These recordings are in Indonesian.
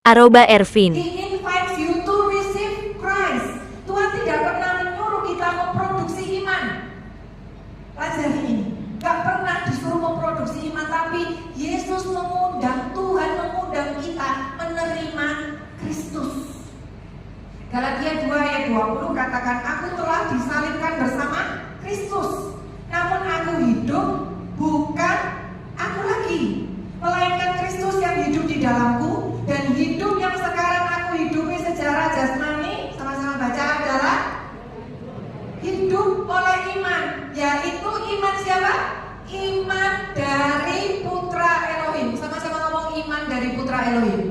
Aroba Ervin. He invites you to receive Christ. Tuhan tidak pernah menyuruh kita memproduksi iman. Pelajari ini. Gak pernah disuruh memproduksi iman, tapi Yesus mengundang, Tuhan mengundang kita menerima Kristus. Galatia 2 ayat 20 katakan, aku telah disalibkan bersama Kristus. Namun aku hidup, bukan aku lagi, melainkan Kristus yang hidup di dalamku. Dan hidup yang sekarang aku hidupi secara jasmani, sama-sama baca, adalah hidup oleh iman. Yaitu iman siapa? Iman dari Putra Elohim. Sama-sama ngomong, iman dari Putra Elohim.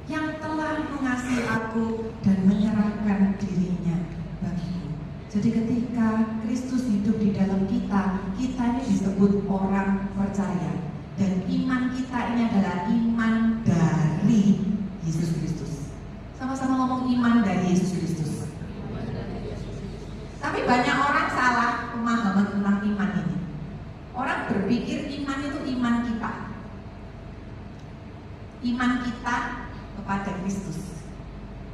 Yang telah mengasihi aku dan menyerahkan dirinya bagiku. Jadi ketika Kristus hidup di dalam kita, kita ini disebut orang percaya. Dan iman kita ini adalah iman dari Yesus Kristus. Sama-sama ngomong, iman dari Yesus Kristus. Tapi banyak orang salah pemahaman tentang iman ini. Orang berpikir iman itu iman kita. Iman kita kepada Kristus.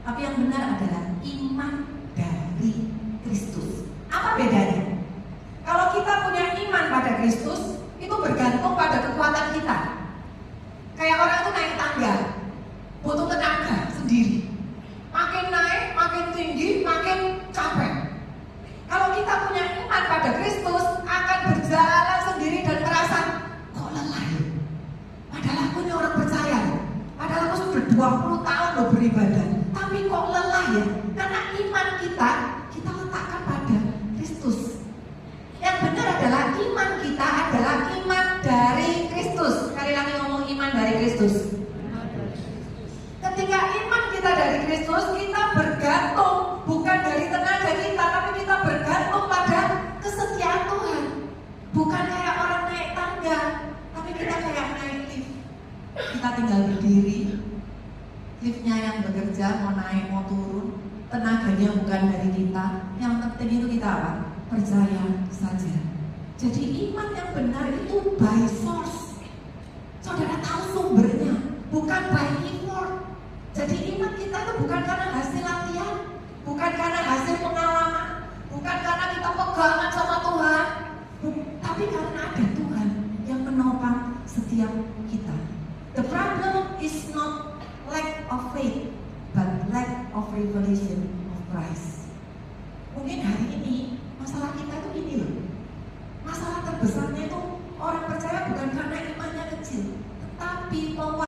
Tapi yang benar adalah iman dari Kristus. Apa bedanya? Kalau kita punya iman pada Kristus, itu bergantung pada kekuatan kita. Kayak orang itu naik tangga, butuh tenaga sendiri. Makin naik, makin tinggi, makin capek. Kalau kita punya iman pada Kristus, akan berjalan sendiri dan merasa, kok lelah ya? Padahal aku ini orang percaya. Padahal aku sudah 20 tahun loh beribadah, tapi kok lelah ya? Karena iman kita letakkan pada Kristus. Yang benar adalah iman kita adalah iman dari Kristus. Sekali lagi ngomong, iman dari Kristus. Ketika iman kita dari Kristus, kita bergantung bukan dari tenaga kita, tapi kita bergantung pada kesetiaan Tuhan. Bukan kayak orang naik tangga, tapi kita kayak naik lift. Kita tinggal berdiri, liftnya yang bekerja, mau naik mau turun, tenaganya bukan dari kita. Yang penting itu kita apa? Percaya saja. Jadi iman yang benar itu by source. Saudara tahu sumbernya, bukan by effort. Jadi iman kita itu bukan karena hasil latihan, bukan karena hasil pengalaman, bukan karena kita pegangan sama Tuhan, tapi karena ada Tuhan yang menopang setiap kita. The problem is not lack of faith, but lack of revelation of Christ. Mungkin hari ini masalah kita itu ini loh. Masalah terbesarnya itu orang percaya bukan karena imannya kecil, tetapi